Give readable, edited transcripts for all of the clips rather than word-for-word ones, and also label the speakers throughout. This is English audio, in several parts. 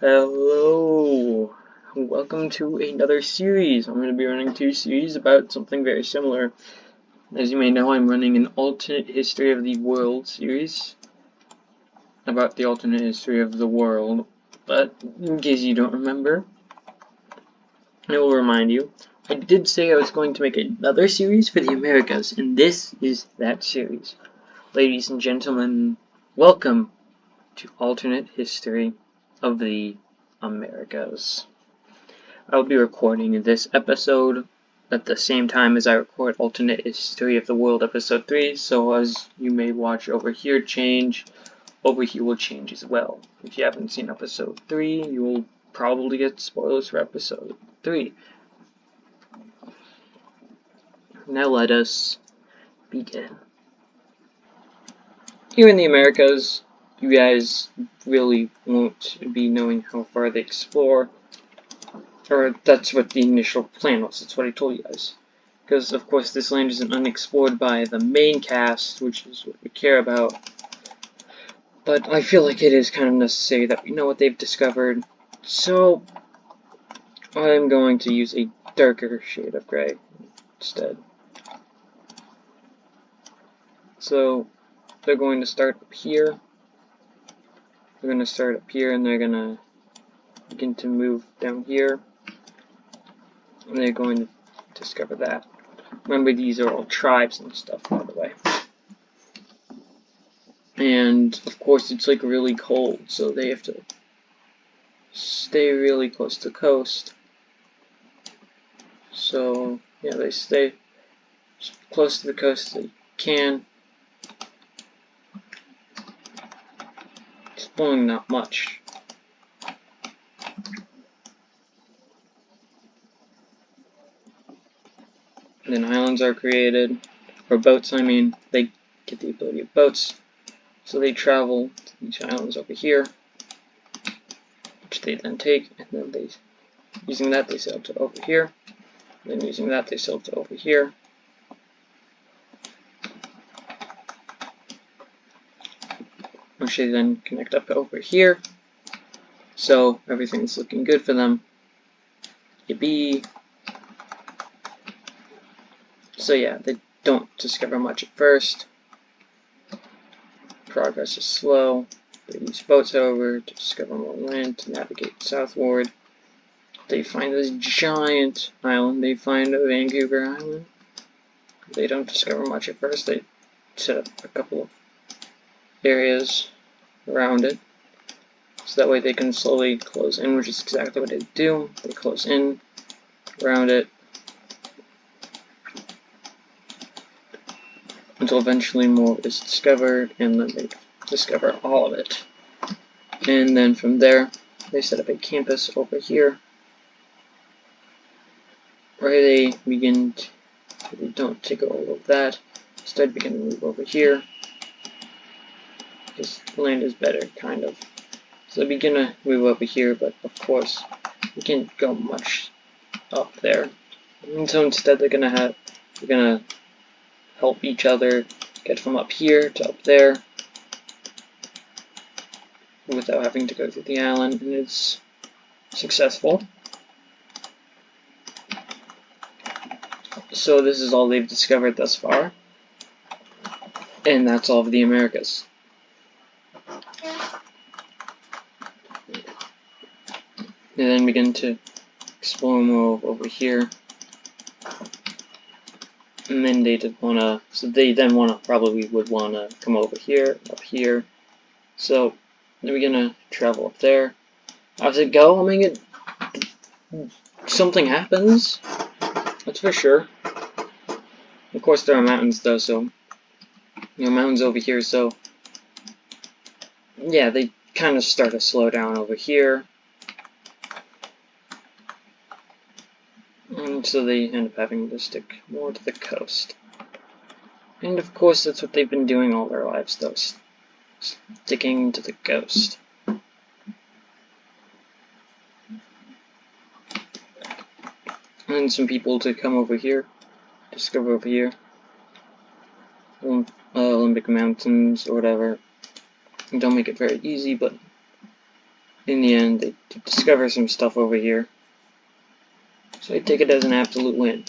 Speaker 1: Hello, welcome to another series. I'm going to be running two series about something very similar. As you may know, I'm running an alternate history of the world series about the alternate history of the world. But in case you don't remember, I will remind you. I did say I was going to make another series for the Americas, and this is that series. Ladies and gentlemen, welcome to alternate history of the Americas. I'll be recording this episode at the same time as I record Alternate History of the World episode 3, so as you may watch over here change, over here will change as well. If you haven't seen episode 3, you will probably get spoilers for episode 3. Now let us begin. Here in the Americas, you guys really won't be knowing how far they explore. Or that's what the initial plan was, that's what I told you guys. Because, of course, this land isn't unexplored by the main cast, which is what we care about. But I feel like it is kind of necessary that we know what they've discovered. So, I'm going to use a darker shade of gray instead. So, they're going to start up here. They're going to start up here, and they're going to begin to move down here. And they're going to discover that. Remember, these are all tribes and stuff, by the way. And, of course, it's like really cold, so they have to stay really close to the coast. So, yeah, they stay as close to the coast as they can. It's blowing not much. And then islands are created, or boats, I mean. They get the ability of boats. So they travel to these islands over here, which they then take, and then they, using that, they sail to over here. And then using that, they sail to over here. Which they then connect up over here. So everything's looking good for them. Yippee! So yeah, they don't discover much at first. Progress is slow. They use boats, however, to discover more land, to navigate southward. They find this giant island. They find Vancouver Island. They don't discover much at first. They set up a couple of areas around it. So that way they can slowly close in, which is exactly what they do. They close in around it until eventually more is discovered, and then they discover all of it. And then from there, they set up a campus over here, where they begin to, they don't take all of that, instead begin to move over here. This land is better, kind of. So they begin to move over here, but of course, we can't go much up there. And so instead, they're gonna help each other get from up here to up there without having to go through the island, and it's successful. So this is all they've discovered thus far, and that's all of the Americas. They then begin to explore more over here. And then they did wanna, so they then probably would wanna come over here, up here. So then we're gonna travel up there. As it go, I mean, something happens. That's for sure. Of course, there are mountains though, so mountains over here. So yeah, they kind of start to slow down over here. And so they end up having to stick more to the coast. And of course, that's what they've been doing all their lives, though, sticking to the coast. And some people to come over here, discover over here, Olympic Mountains or whatever. Don't make it very easy, but in the end, they discover some stuff over here. So I take it as an absolute win.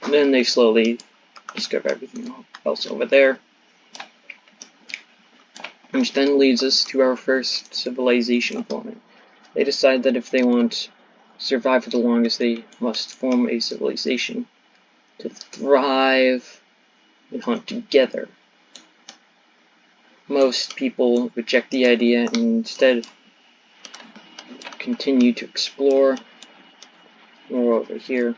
Speaker 1: Then they slowly discover everything else over there. Which then leads us to our first civilization forming. They decide that if they want to survive for the longest, they must form a civilization to thrive and hunt together. Most people reject the idea and instead continue to explore. More over here.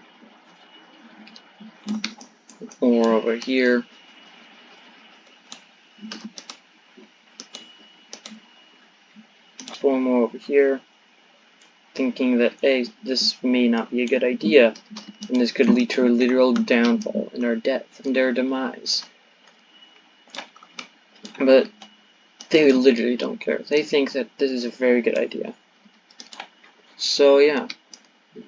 Speaker 1: More over here. Explore more over here. Thinking that, hey, this may not be a good idea. And this could lead to a literal downfall and our death and our demise. But they literally don't care. They think that this is a very good idea. So yeah,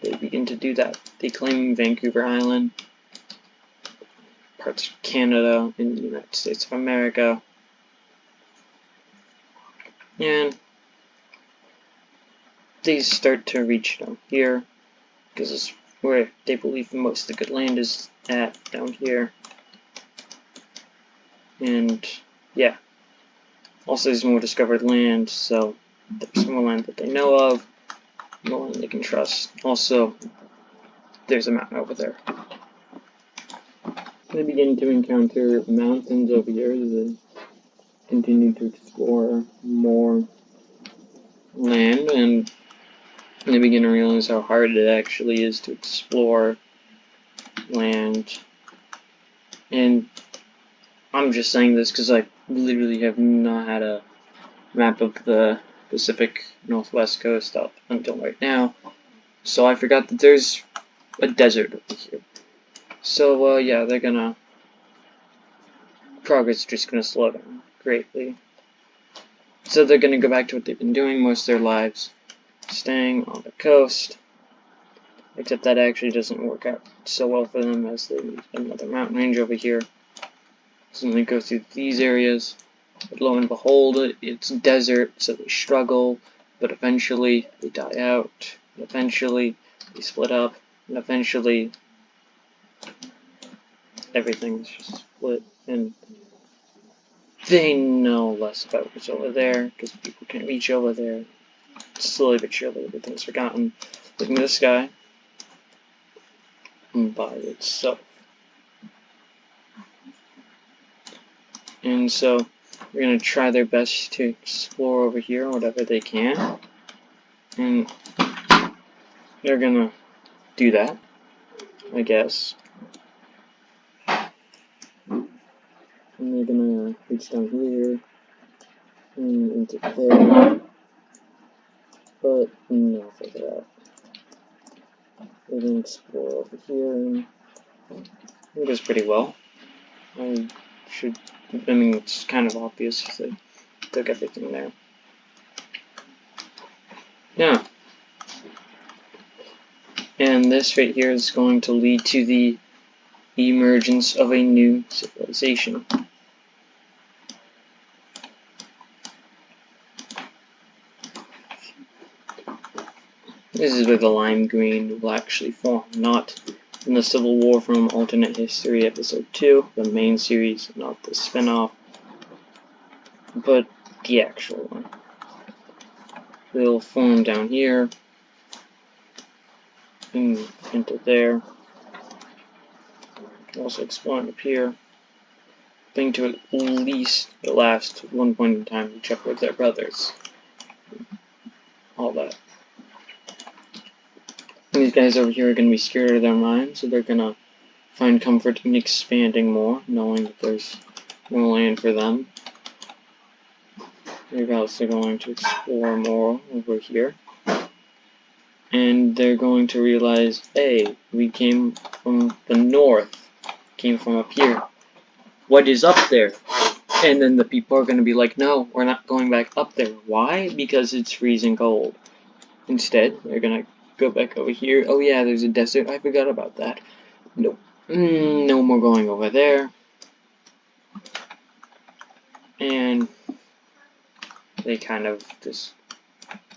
Speaker 1: they begin to do that. They claim Vancouver Island, parts of Canada, and the United States of America. And they start to reach down here, because it's where they believe most of the good land is at, down here. And yeah, also there's more discovered land, so there's more land that they know of, more land they can trust. Also, there's a mountain over there. They begin to encounter mountains over here as they continue to explore more land, and they begin to realize how hard it actually is to explore land. And I'm just saying this because I literally have not had a map of the Pacific Northwest coast up until right now, so I forgot that there's a desert over here. So yeah, progress is just gonna slow down greatly. So they're gonna go back to what they've been doing most of their lives, staying on the coast. Except that actually doesn't work out so well for them as they meet another mountain range over here. So they go through these areas, but lo and behold, it's desert, so they struggle, but eventually they die out, and eventually they split up, and eventually everything's just split, and they know less about what's over there, because people can't reach over there. Slowly but surely everything's forgotten. Looking at the sky by itself. And so they're going to try their best to explore over here whatever they can. And they're going to do that, I guess. And they're going to reach down here and into there. But no further out. They're going to explore over here, and it goes pretty well. I mean, it's kind of obvious if they took everything there. Yeah. And this right here is going to lead to the emergence of a new civilization. This is where the lime green will actually form, not in the Civil War from Alternate History Episode 2, the main series, not the spin-off, but the actual one. They'll form down here, and into there. Also exploring up here. Think to at least the last one point in time to check with their brothers. All that. And these guys over here are going to be scared of their minds, so they're going to find comfort in expanding more, knowing that there's more land for them. They're also going to explore more over here. And they're going to realize, hey, we came from the north, came from up here. What is up there? And then the people are going to be like, no, we're not going back up there. Why? Because it's freezing cold. Instead, they're going to go back over here. Oh yeah, there's a desert. I forgot about that. Nope. No more going over there. And they kind of just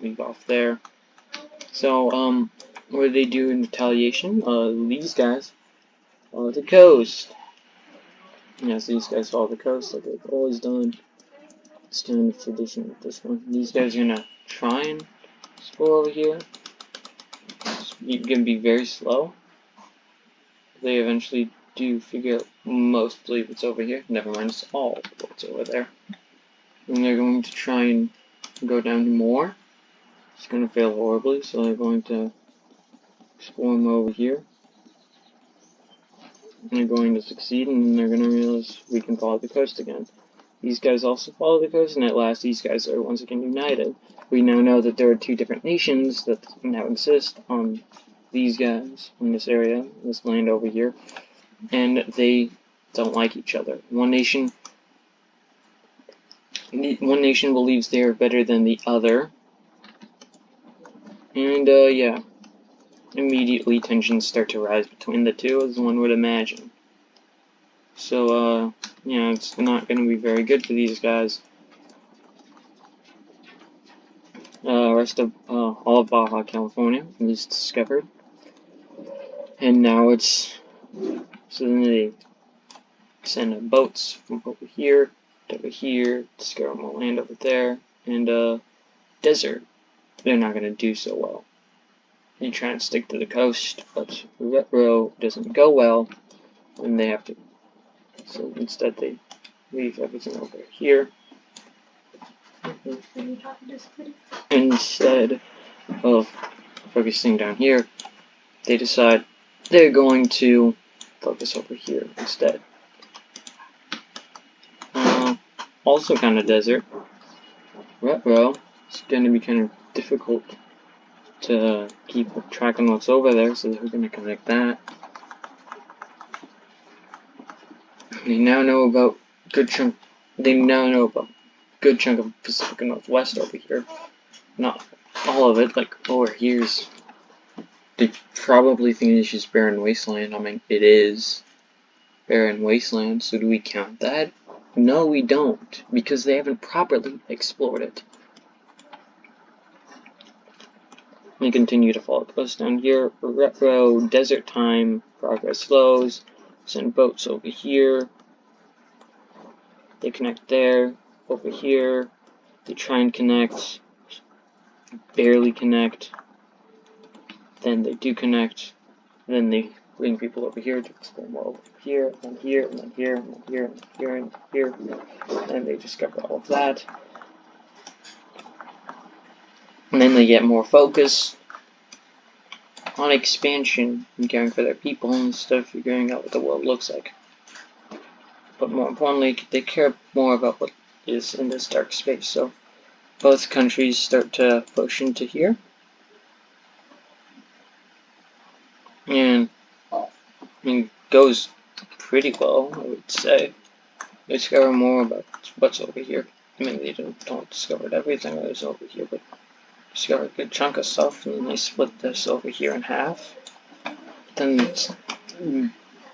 Speaker 1: leave off there. So, what do they do in retaliation? These guys follow the coast. Yes, these guys follow the coast like they've always done. It's kind of tradition with this one. These guys are gonna try and explore over here. It's gonna be very slow. They eventually do figure out mostly what's over here. Never mind, it's all what's over there. And they're going to try and go down more. It's going to fail horribly, so they're going to explore more over here. And they're going to succeed, and then they're going to realize we can follow the coast again. These guys also follow the coast, and at last these guys are once again united. We now know that there are two different nations that now exist on these guys in this area, this land over here, and they don't like each other. One nation believes they are better than the other, and yeah, immediately tensions start to rise between the two, as one would imagine. So yeah, it's not going to be very good for these guys. Rest of all of Baja California is discovered, and now it's so then they send boats from over here to over here, discover more land over there, and desert. They're not going to do so well. They try and stick to the coast, but retro doesn't go well, and they have to. So instead, they leave everything over here. Instead of focusing down here, they decide they're going to focus over here instead. Also kind of desert. Retro, it's going to be kind of difficult to keep track on what's over there, so they're going to connect that. They now know about good chunk of Pacific Northwest over here. Not all of it, like over here's. They probably think it's just barren wasteland. I mean, it is barren wasteland, so do we count that? No, we don't, because they haven't properly explored it. They continue to follow the coast down here. Retro, desert time, progress slows. Send boats over here. They connect there, over here. They try and connect, barely connect. Then they do connect. Then they bring people over here to explore more over here, and here, and then here, and then here, and here, and here. And they discover all of that. And then they get more focus on expansion and caring for their people instead of figuring out what the world looks like. But more importantly, they care more about what is in this dark space. So both countries start to push into here. And it goes pretty well, I would say. They discover more about what's over here. I mean, they don't discover everything that is over here, but discover a good chunk of stuff, and then they split this over here in half. Then it's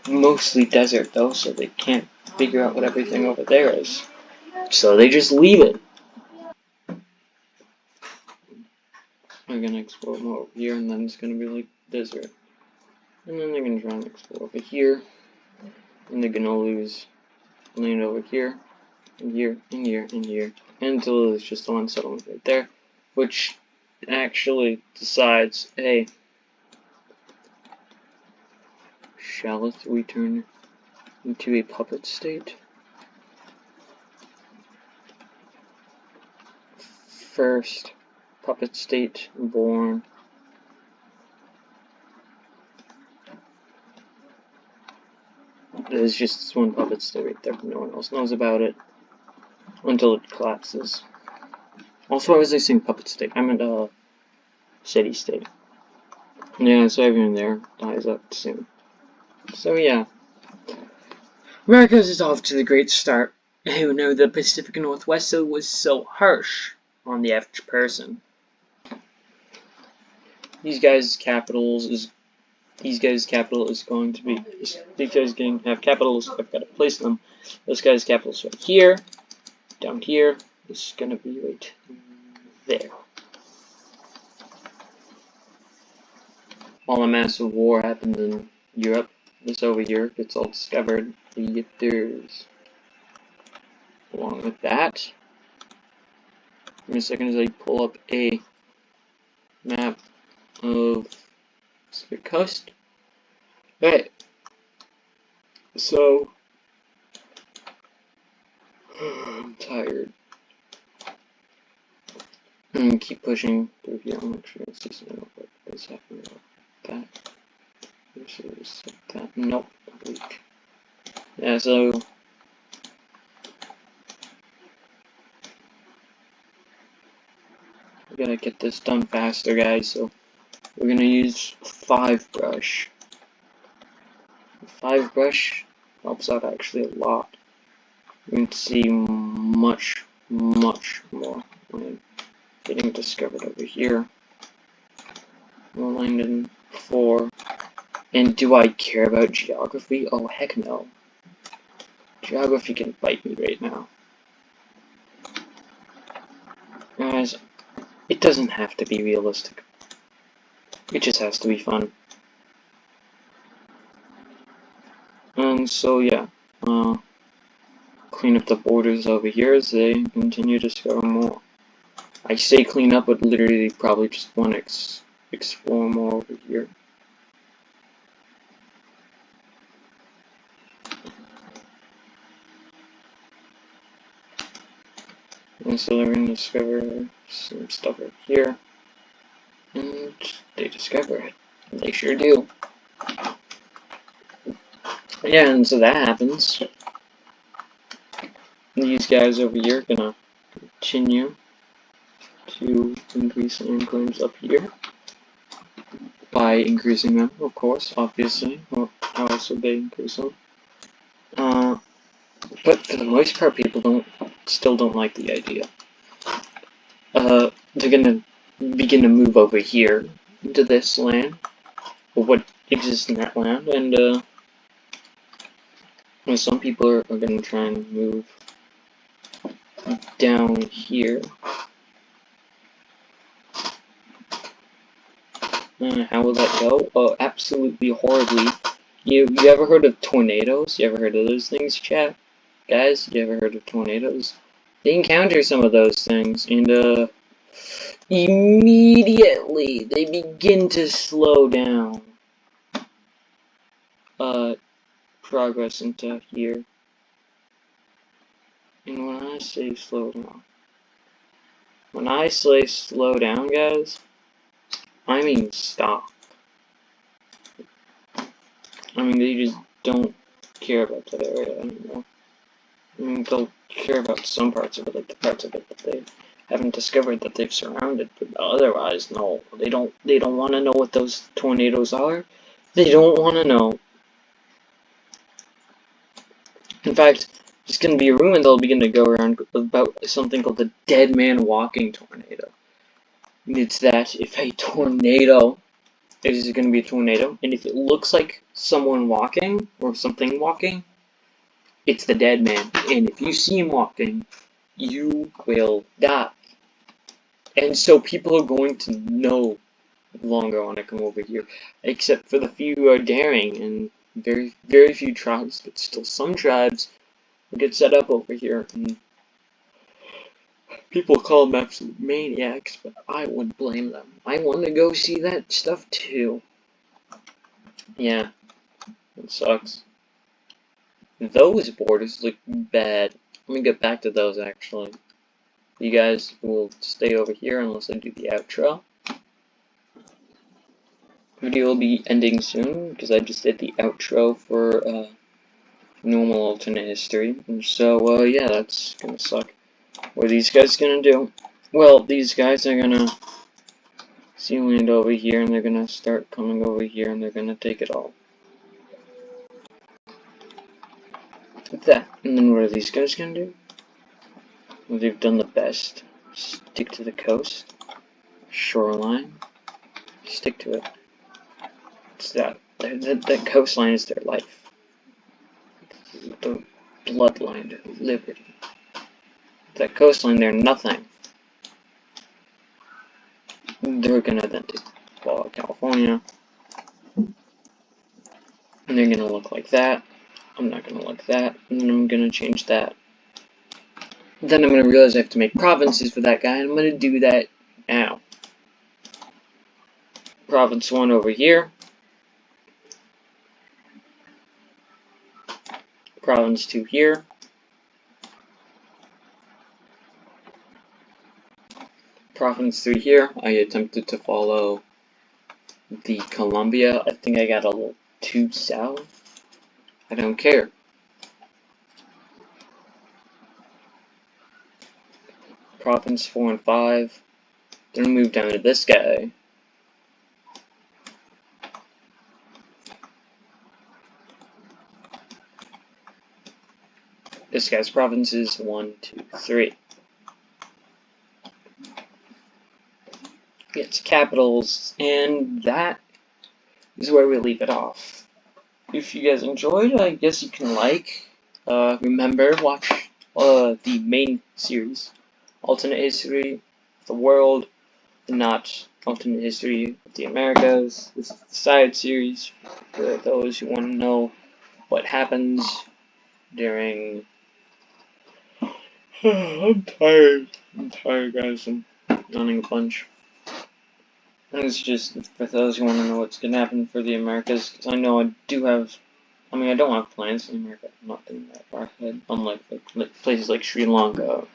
Speaker 1: mostly desert though, so they can't figure out what everything over there is. So they just leave it. They're gonna explore more over here, and then it's gonna be like desert. And then they're gonna try and explore over here, and they're gonna lose land over here, and here, and here, and here, until there's just one settlement right there, which actually decides, hey, shall we turn into a puppet state? First puppet state born. There's just this one puppet state right there, but no one else knows about it until it collapses. Also, why was I saying puppet state? I meant city state. Yeah, so everyone there dies up soon. So yeah, America is off to the great start. Who knew the Pacific Northwest was so harsh on the average person? These guys' capital is going to be. These guys have capitals. I've got to place them. This guy's capital is right here, down here, is gonna be right there. While a massive war happens in Europe, this over here gets all discovered. There's, along with that, in a second as I pull up a map of Pacific Coast. Okay, so I'm tired. I'm gonna keep pushing through here. I'm actually gonna see something what is happening with that. Versus that. Nope. Weak. Yeah, so we gotta get this done faster, guys. So we're gonna use 5 brush. 5 brush helps out actually a lot. You can see much more land getting discovered over here. More land in 4. And do I care about geography? Oh, heck no. Geography can bite me right now. Guys, it doesn't have to be realistic. It just has to be fun. And so, yeah. Clean up the borders over here as they continue to discover more. I say clean up, but literally probably just want to explore more over here. And so they're going to discover some stuff over here. And they discover it. They sure do. Yeah, and so that happens. These guys over here are going to continue to increase land claims up here. By increasing them, of course, obviously. Or how else would they increase them? But for the most part, people still don't like the idea. They're gonna begin to move over here into this land, or what exists in that land, and some people are gonna try and move down here. How will that go? Oh, absolutely horribly. You ever heard of tornadoes? You ever heard of those things, chat? Guys, you ever heard of tornadoes? They encounter some of those things, and immediately they begin to slow down progress into here. And when I say slow down, guys, I mean stop. I mean, they just don't care about that area anymore. I mean, they'll care about some parts of it, like the parts of it that they haven't discovered that they've surrounded, but otherwise, no. They don't want to know what those tornadoes are. They don't want to know. In fact, there's going to be a rumor that'll begin to go around about something called the dead man walking tornado. And it's that if a tornado is going to be a tornado, and if it looks like someone walking or something walking, it's the dead man. And if you see him walking, you will die. And so people are going to no longer want to come over here, except for the few who are daring, and very few tribes, but still some tribes will get set up over here. And people call them absolute maniacs, but I wouldn't blame them. I want to go see that stuff too. Yeah, it sucks. Those borders look bad. Let me get back to those actually. You guys will stay over here unless I do the outro. Video will be ending soon because I just did the outro for normal alternate history. And so yeah, that's gonna suck. What are these guys gonna do? Well, these guys are gonna see land over here, and they're gonna start coming over here, and they're gonna take it all. Like that. And then what are these guys gonna do? Well, they've done the best. Stick to the coast. Shoreline. Stick to it. It's that. That coastline is their life. The bloodline of liberty. that coastline there, nothing. They're gonna then take California, and they're gonna look like that. I'm not gonna like that, and then I'm gonna change that. Then I'm gonna realize I have to make provinces for that guy, and I'm gonna do that now. Province 1 over here. Province 2 here. Province 3 here. I attempted to follow the Columbia. I think I got a little too south. I don't care. Province 4 and 5. Then move down to this guy. This guy's provinces 1, 2, 3. Its capitals, and that is where we leave it off. If you guys enjoyed, I guess you can like. Remember, watch the main series, Alternate History of the World, and not Alternate History of the Americas. This is the side series for those who want to know what happens during. I'm tired, guys. I'm yawning a bunch. And it's just for those who want to know what's going to happen for the Americas, because I know I do have. I mean, I don't have plans in America. I'm not thinking that far ahead. Unlike places like Sri Lanka,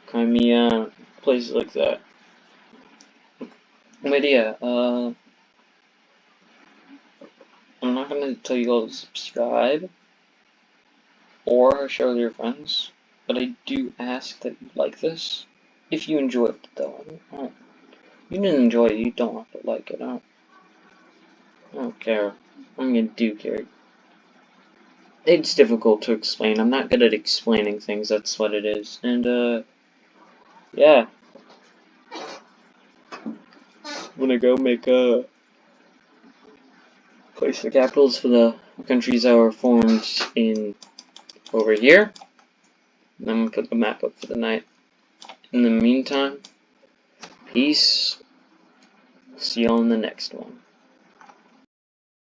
Speaker 1: Crimea, places like that. But yeah, I'm not going to tell you all to subscribe or share with your friends, but I do ask that you like this. If you enjoy it, though. You didn't enjoy it, you don't have to like it. I don't care. I mean, I do care. It's difficult to explain. I'm not good at explaining things, that's what it is. And, yeah. I'm gonna go make a place the capitals for the countries that were formed in over here. And I'm gonna put the map up for the night. In the meantime, peace. See y'all in the next one.